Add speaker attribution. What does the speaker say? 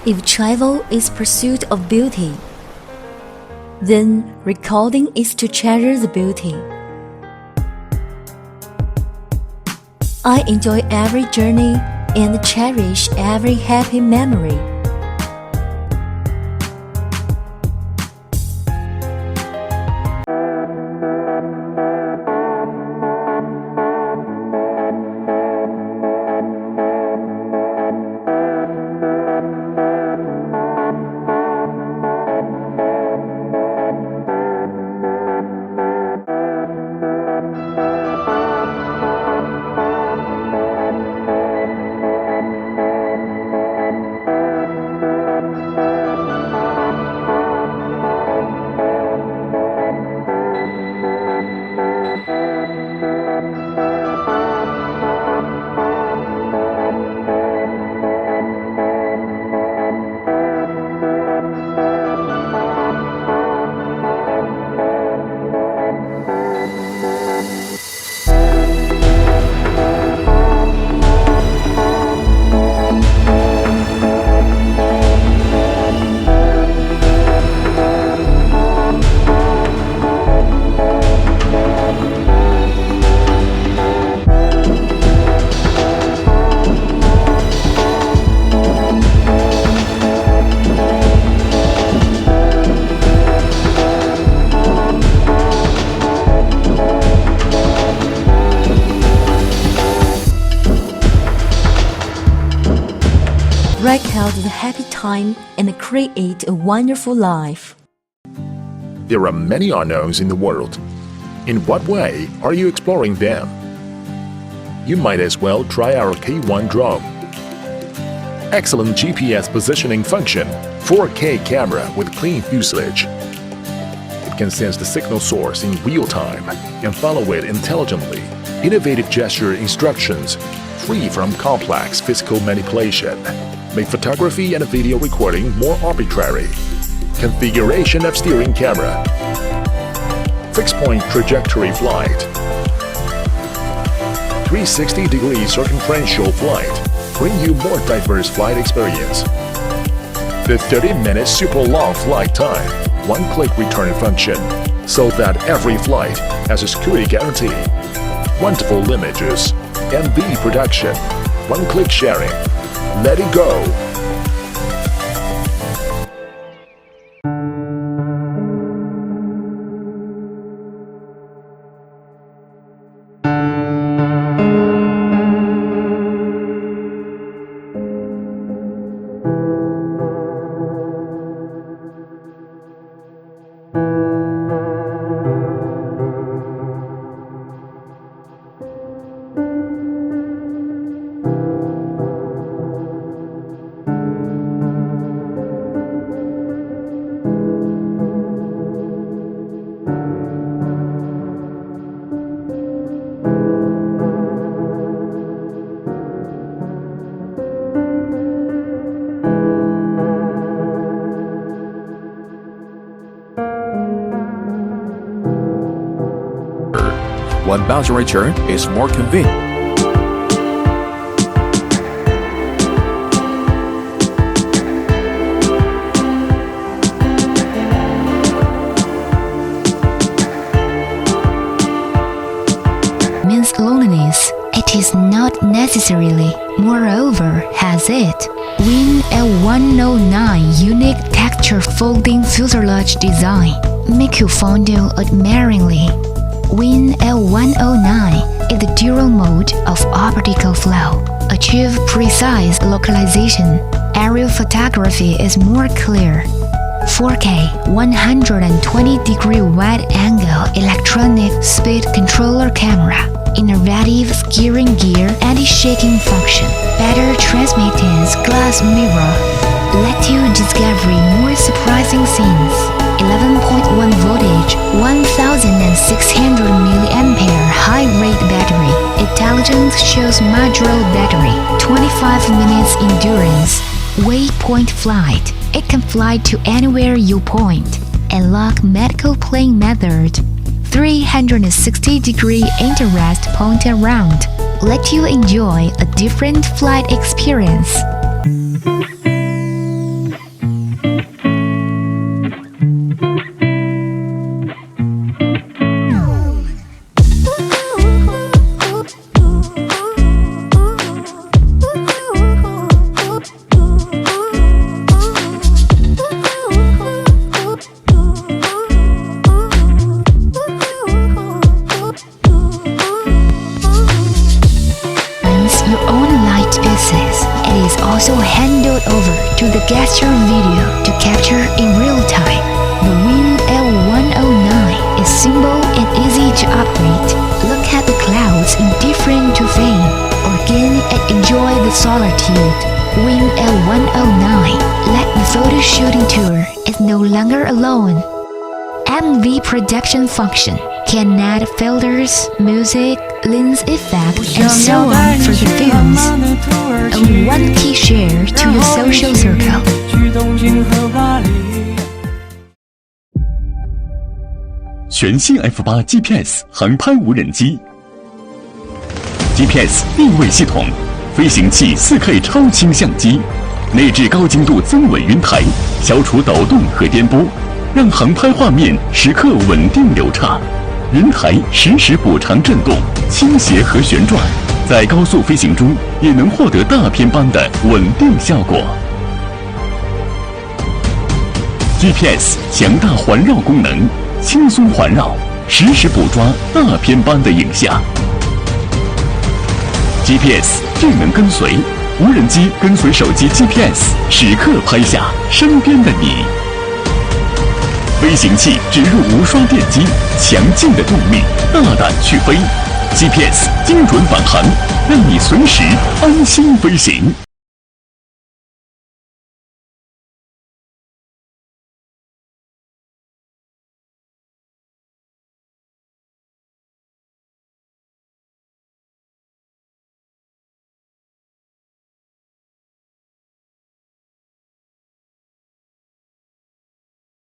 Speaker 1: If travel is pursuit of beauty, then recording is to treasure the beauty. I enjoy every journey and cherish every happy memory. Record the happy time and create a wonderful life.
Speaker 2: There are many unknowns in the world. In what way are you exploring them? You might as well try our K1 drone. Excellent GPS positioning function, 4K camera with clean fuselage. It can sense the signal source in real time and follow it intelligently. Innovative gesture instructions, free from complex physical manipulation. Make photography and video recording more arbitrary. Configuration of steering camera. Fixed point trajectory flight. 360-degree circumferential flight. Bring you more diverse flight experience. The 30-minute super long flight time. One-click return function. So that every flight has a security guarantee. Wonderful images. MV production. One-click sharing. Let it go!
Speaker 3: One boundary turn is more convenient.
Speaker 4: Means loneliness. It is not necessarily. Moreover, has it. Win L109 unique texture folding fuselage design. Make you fondle admiringly. Win L109 is the dual mode of optical flow. Achieve precise localization. Aerial photography is more clear. 4K 120-degree wide-angle electronic speed controller camera. Innovative steering gear anti-shaking function. Better transmittance glass mirror. Let you discover more surprising scenes. 11.1 voltage, 1600 mAh high-rate battery. Intelligent shows module battery. 25 minutes endurance. Waypoint flight. It can fly to anywhere you point. Unlock medical plane method. 360-degree interest point around. Let you enjoy a different flight experience. gesture video to capture in real time. The Win L109 is simple and easy to operate. Look at the clouds indifferent to fame, or gain and enjoy the solitude. Win L109, like the photo shooting tour, is no longer alone. MV production function can add filters, music, lens effects, and so on for the films. Own one key share to your social circle.
Speaker 5: 全新 F8 GPS 航拍无人机 ，GPS 定位系统，飞行器 4K 超清相机，内置高精度增稳云台，消除抖动和颠簸，让航拍画面时刻稳定流畅。云台实时补偿震动、倾斜和旋转，在高速飞行中也能获得大片般的稳定效果。GPS 强大环绕功能，轻松环绕，实时捕捉大片般的影像。GPS 智能跟随，无人机跟随手机 GPS， 时刻拍下身边的你。飞行器植入无刷电机，强劲的动力，大胆去飞。GPS 精准返航，让你随时安心飞行。